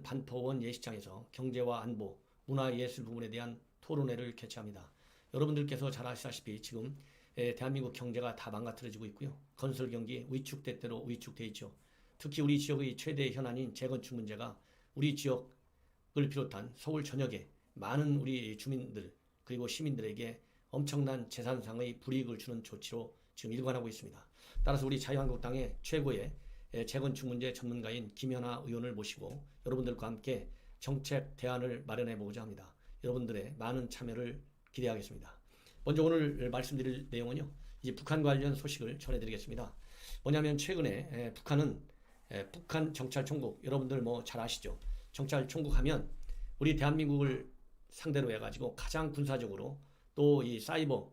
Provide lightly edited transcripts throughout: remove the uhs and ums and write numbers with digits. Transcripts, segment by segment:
반포원 예식장에서 경제와 안보, 문화예술 부분에 대한 토론회를 개최합니다. 여러분들께서 잘 아시다시피 지금 대한민국 경제가 다 망가뜨려지고 있고요. 건설 경기 위축될 대로 위축돼 있죠. 특히 우리 지역의 최대 현안인 재건축 문제가 우리 지역을 비롯한 서울 전역에 많은 우리 주민들 그리고 시민들에게 엄청난 재산상의 불이익을 주는 조치로 지금 일관하고 있습니다. 따라서 우리 자유한국당의 최고의 재건축 문제 전문가인 김연아 의원을 모시고 여러분들과 함께 정책 대안을 마련해 보고자 합니다. 여러분들의 많은 참여를 기대하겠습니다. 먼저 오늘 말씀드릴 내용은요, 이제 북한 관련 소식을 전해드리겠습니다. 뭐냐면 최근에 북한은 북한 정찰총국, 여러분들 뭐 잘 아시죠? 정찰총국 하면 우리 대한민국을 상대로 해가지고 가장 군사적으로 또 이 사이버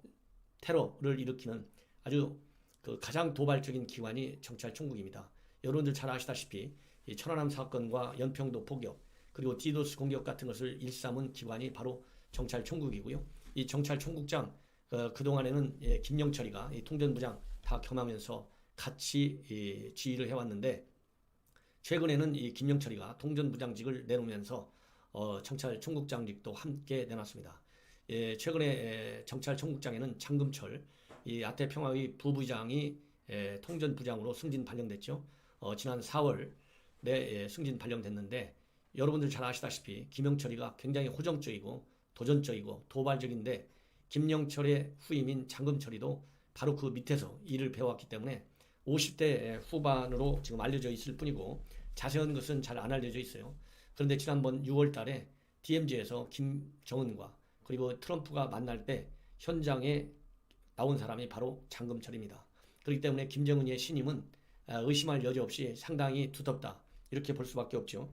테러를 일으키는 아주 그 가장 도발적인 기관이 정찰총국입니다. 여러분들 잘 아시다시피 이 천안함 사건과 연평도 포격 그리고 디도스 공격 같은 것을 일삼은 기관이 바로 정찰총국이고요. 이 정찰총국장 그동안에는 김영철이가 이 통전부장 다 겸하면서 같이 지휘를 해왔는데 최근에는 이 김영철이가 통전부장직을 내놓으면서 정찰총국장직도 함께 내놨습니다. 최근에 정찰총국장에는 장금철 이 아태평화의 부부장이 통전부장으로 승진 발령됐죠. 지난 4월에 승진 발령됐는데 여러분들 잘 아시다시피 김영철이가 굉장히 호정적이고 도전적이고 도발적인데 김영철의 후임인 장금철이도 바로 그 밑에서 일을 배워왔기 때문에 50대 후반으로 지금 알려져 있을 뿐이고 자세한 것은 잘 안 알려져 있어요. 그런데 지난번 6월 달에 DMZ에서 김정은과 그리고 트럼프가 만날 때 현장에 나온 사람이 바로 장금철입니다. 그렇기 때문에 김정은의 신임은 의심할 여지 없이 상당히 두텁다. 이렇게 볼 수밖에 없죠.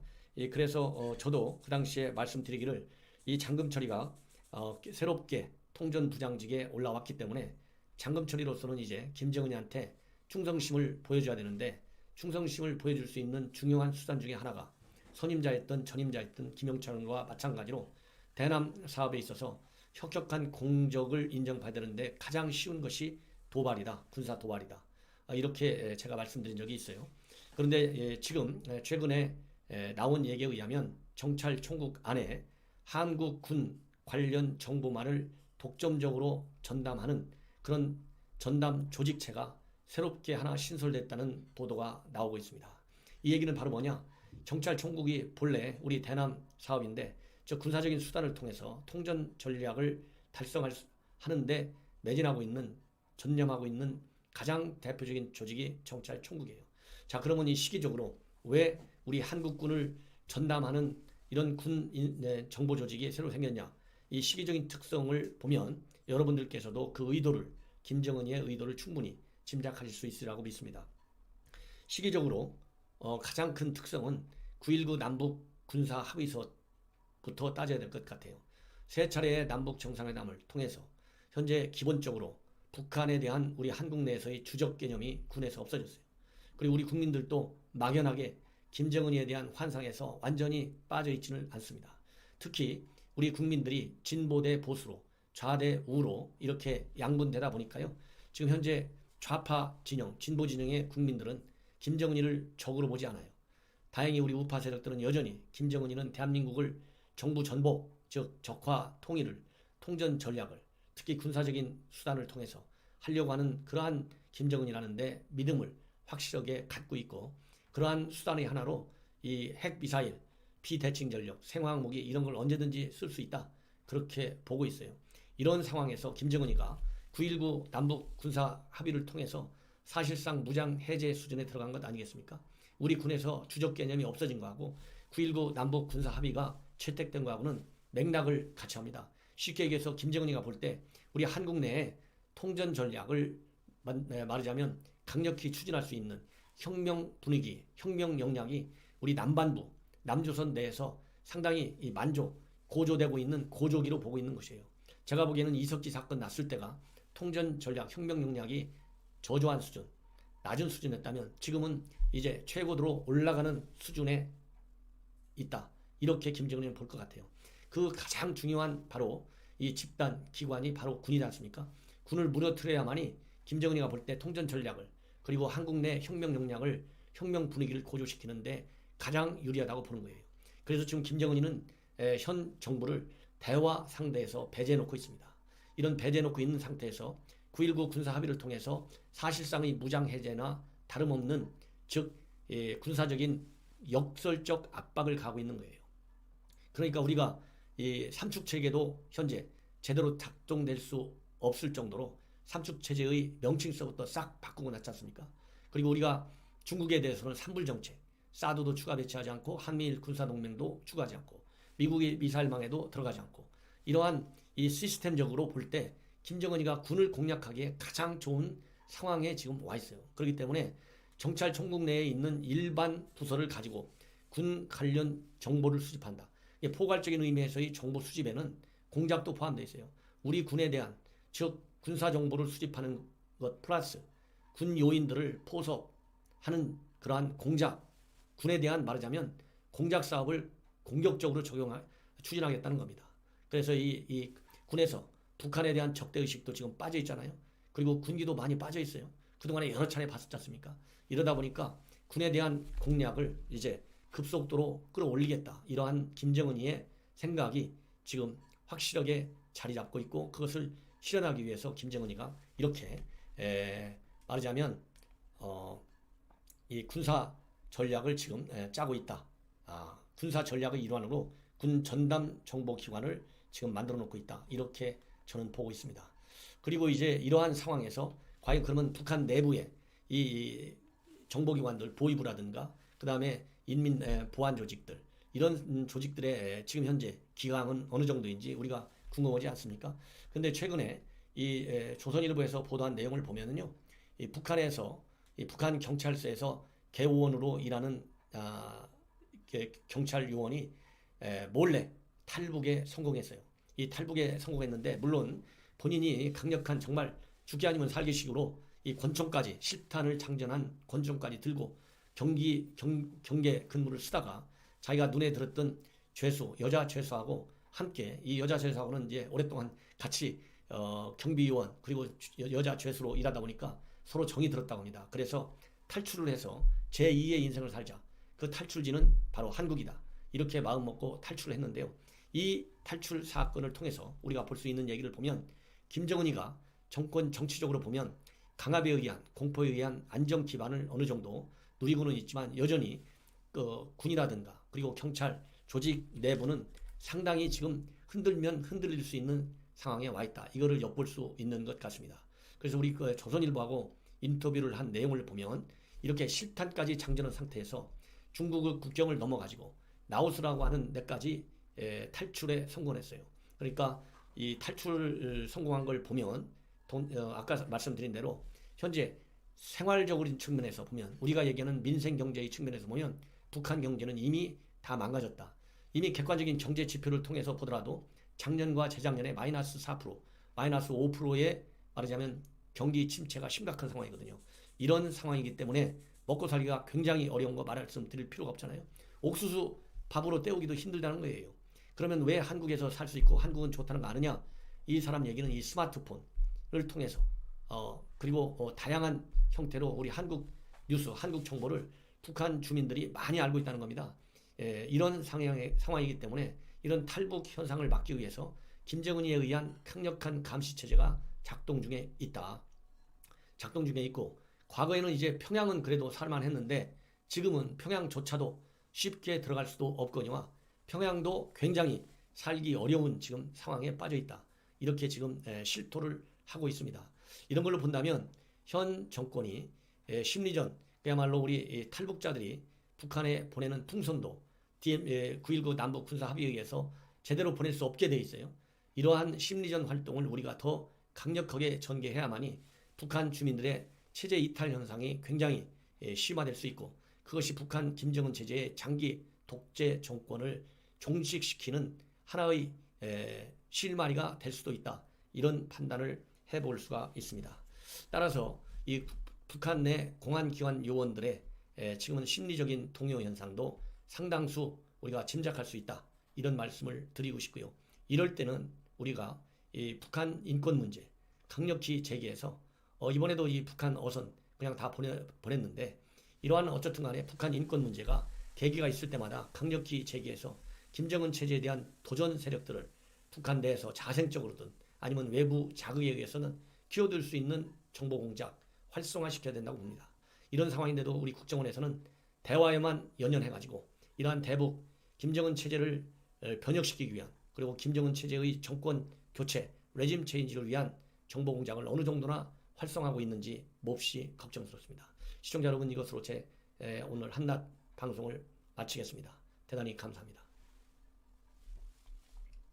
그래서 저도 그 당시에 말씀드리기를 이 장금철이가 새롭게 통전부장직에 올라왔기 때문에 장금철이로서는 이제 김정은이한테 충성심을 보여줘야 되는데 충성심을 보여줄 수 있는 중요한 수단 중에 하나가 선임자였던 전임자였던 김영철과 마찬가지로 대남 사업에 있어서 혁혁한 공적을 인정받아야 되는데 가장 쉬운 것이 도발이다. 군사 도발이다. 이렇게 제가 말씀드린 적이 있어요. 그런데 지금 최근에 나온 얘기에 의하면 정찰총국 안에 한국군 관련 정보만을 독점적으로 전담하는 그런 전담 조직체가 새롭게 하나 신설됐다는 보도가 나오고 있습니다. 이 얘기는 바로 뭐냐? 정찰총국이 본래 우리 대남 사업인데 저 군사적인 수단을 통해서 통전 전략을 달성하는데 매진하고 있는 전념하고 있는 가장 대표적인 조직이 정찰총국이에요. 자, 그러면 이 시기적으로 왜 우리 한국군을 전담하는 이런 군 정보 조직이 새로 생겼냐? 이 시기적인 특성을 보면 여러분들께서도 그 의도를 김정은이의 의도를 충분히 짐작하실 수 있으리라고 믿습니다. 시기적으로 가장 큰 특성은 9.19 남북 군사 합의서부터 따져야 될 것 같아요. 세 차례의 남북 정상회담을 통해서 현재 기본적으로 북한에 대한 우리 한국 내에서의 주적 개념이 군에서 없어졌어요. 그리고 우리 국민들도 막연하게 김정은이에 대한 환상에서 완전히 빠져 있지는 않습니다. 특히 우리 국민들이 진보 대 보수로 좌 대 우로 이렇게 양분되다 보니까요. 지금 현재 좌파 진영, 진보 진영의 국민들은 김정은이를 적으로 보지 않아요. 다행히 우리 우파 세력들은 여전히 김정은이는 대한민국을 정부 전복, 즉 적화 통일을, 통전 전략을, 특히 군사적인 수단을 통해서 하려고 하는 그러한 김정은이라는데 믿음을 확실하게 갖고 있고 그러한 수단의 하나로 이 핵미사일, 비대칭 전력, 생화학무기 이런 걸 언제든지 쓸 수 있다. 그렇게 보고 있어요. 이런 상황에서 김정은이가 9.19 남북 군사 합의를 통해서 사실상 무장 해제 수준에 들어간 것 아니겠습니까? 우리 군에서 주적 개념이 없어진 거하고 9.19 남북 군사 합의가 채택된 거하고는 맥락을 같이 합니다. 쉽게 얘기해서 김정은이가 볼 때 우리 한국 내에 통전 전략을 말하자면 강력히 추진할 수 있는 혁명 분위기, 혁명 역량이 우리 남반부, 남조선 내에서 상당히 고조되고 있는 고조기로 보고 있는 것이에요. 제가 보기에는 이석기 사건 났을 때가 통전 전략, 혁명 역량이 저조한 수준, 낮은 수준이었다면 지금은 이제 최고로 올라가는 수준에 있다. 이렇게 김정은이는 볼 것 같아요. 그 가장 중요한 바로 이 집단 기관이 바로 군이지 않습니까? 군을 무너뜨려야만이 김정은이가 볼 때 통전 전략을 그리고 한국 내 혁명 역량을 혁명 분위기를 고조시키는데 가장 유리하다고 보는 거예요. 그래서 지금 김정은이는 현 정부를 대화 상대에서 배제해 놓고 있습니다. 이런 배제해 놓고 있는 상태에서 9.19 군사 합의를 통해서 사실상의 무장 해제나 다름없는 즉 군사적인 역설적 압박을 가하고 있는 거예요. 그러니까 우리가 이 삼축 체계도 현재 제대로 작동될 수 없을 정도로 삼축 체제의 명칭서부터 싹 바꾸고 났지 않습니까? 그리고 우리가 중국에 대해서는 삼불 정책, 사드도 추가 배치하지 않고 한미일 군사동맹도 추가하지 않고 미국의 미사일망에도 들어가지 않고 이러한 이 시스템적으로 볼 때 김정은이가 군을 공략하기에 가장 좋은 상황에 지금 와 있어요. 그렇기 때문에 정찰총국 내에 있는 일반 부서를 가지고 군 관련 정보를 수집한다. 포괄적인 의미에서의 정보 수집에는 공작도 포함되어 있어요. 우리 군에 대한 즉 군사 정보를 수집하는 것 플러스 군 요인들을 포섭하는 그러한 공작, 군에 대한 말하자면 공작 사업을 공격적으로 추진하겠다는 겁니다. 그래서 이 군에서 북한에 대한 적대의식도 지금 빠져 있잖아요. 그리고 군기도 많이 빠져 있어요. 그동안에 여러 차례 봤었지 않습니까? 이러다 보니까 군에 대한 공략을 이제 급속도로 끌어올리겠다. 이러한 김정은이의 생각이 지금 확실하게 자리 잡고 있고 그것을 실현하기 위해서 김정은이가 이렇게 말하자면 이 군사 전략을 지금 짜고 있다. 군사 전략의 일환으로 군 전담 정보기관을 지금 만들어 놓고 있다. 이렇게 저는 보고 있습니다. 그리고 이제 이러한 상황에서 과연 그러면 북한 내부에 이 정보기관들 보위부라든가 그 다음에 인민 보안 조직들 이런 조직들의 지금 현재 기강은 어느 정도인지 우리가 궁금하지 않습니까? 근데 최근에 이 조선일보에서 보도한 내용을 보면은요, 이 북한에서 이 북한 경찰서에서 개오원으로 일하는 경찰 요원이 몰래 탈북에 성공했어요. 이 탈북에 성공했는데 물론 본인이 강력한 정말 죽기 아니면 살기식으로 이 권총까지 실탄을 장전한 권총까지 들고 경계 근무를 쓰다가 자기가 눈에 들었던 죄수 여자 죄수하고 함께 이 여자 죄수하고는 이제 오랫동안 같이 경비요원 그리고 여자 죄수로 일하다 보니까 서로 정이 들었다고 합니다. 그래서 탈출을 해서 제2의 인생을 살자. 그 탈출지는 바로 한국이다. 이렇게 마음먹고 탈출을 했는데요. 이 탈출 사건을 통해서 우리가 볼 수 있는 얘기를 보면 김정은이가 정치적으로 보면 강압에 의한 공포에 의한 안정 기반을 어느 정도 누리고는 있지만 여전히 그 군이라든가 그리고 경찰 조직 내부는 상당히 지금 흔들면 흔들릴 수 있는 상황에 와 있다. 이거를 엿볼 수 있는 것 같습니다. 그래서 우리 그 조선일보하고 인터뷰를 한 내용을 보면 이렇게 실탄까지 장전한 상태에서 중국의 국경을 넘어가지고 라오스라고 하는 데까지 탈출에 성공했어요. 그러니까 이 탈출 성공한 걸 보면 아까 말씀드린 대로 현재 생활적인 측면에서 보면 우리가 얘기하는 민생 경제의 측면에서 보면 북한 경제는 이미 다 망가졌다. 이미 객관적인 경제 지표를 통해서 보더라도 작년과 재작년에 마이너스 4%, 마이너스 5%의 말하자면 경기 침체가 심각한 상황이거든요. 이런 상황이기 때문에 먹고 살기가 굉장히 어려운 거 말씀드릴 필요가 없잖아요. 옥수수 밥으로 때우기도 힘들다는 거예요. 그러면 왜 한국에서 살 수 있고 한국은 좋다는 거 아느냐? 이 사람 얘기는 이 스마트폰을 통해서 그리고 다양한 형태로 우리 한국 뉴스, 한국 정보를 북한 주민들이 많이 알고 있다는 겁니다. 이런 상황이기 때문에 이런 탈북 현상을 막기 위해서 김정은이에 의한 강력한 감시 체제가 작동 중에 있다. 작동 중에 있고 과거에는 이제 평양은 그래도 살만했는데 지금은 평양조차도 쉽게 들어갈 수도 없거니와 평양도 굉장히 살기 어려운 지금 상황에 빠져 있다. 이렇게 지금 실토를 하고 있습니다. 이런 걸로 본다면 현 정권이 심리전 그야말로 우리 탈북자들이 북한에 보내는 풍선도 9.19 남북 군사 합의에 의해서 제대로 보낼 수 없게 돼 있어요. 이러한 심리전 활동을 우리가 더 강력하게 전개해야만이 북한 주민들의 체제 이탈 현상이 굉장히 심화될 수 있고 그것이 북한 김정은 체제의 장기 독재 정권을 종식시키는 하나의 실마리가 될 수도 있다. 이런 판단을 해볼 수가 있습니다. 따라서 이 북한 내 공안기관 요원들의 지금은 심리적인 동요 현상도 상당수 우리가 짐작할 수 있다. 이런 말씀을 드리고 싶고요. 이럴 때는 우리가 이 북한 인권 문제 강력히 제기해서 이번에도 이 북한 어선 그냥 다 보냈는데 이러한 어쨌든 간에 북한 인권 문제가 계기가 있을 때마다 강력히 제기해서 김정은 체제에 대한 도전 세력들을 북한 내에서 자생적으로든 아니면 외부 자극에 의해서는 끼어들 수 있는 정보 공작 활성화시켜야 된다고 봅니다. 이런 상황인데도 우리 국정원에서는 대화에만 연연해가지고 이러한 대북 김정은 체제를 변혁시키기 위한 그리고 김정은 체제의 정권 교체, 레짐 체인지를 위한 정보 공작을 어느 정도나 활성화하고 있는지 몹시 걱정스럽습니다. 시청자 여러분, 이것으로 제 오늘 한낮 방송을 마치겠습니다. 대단히 감사합니다.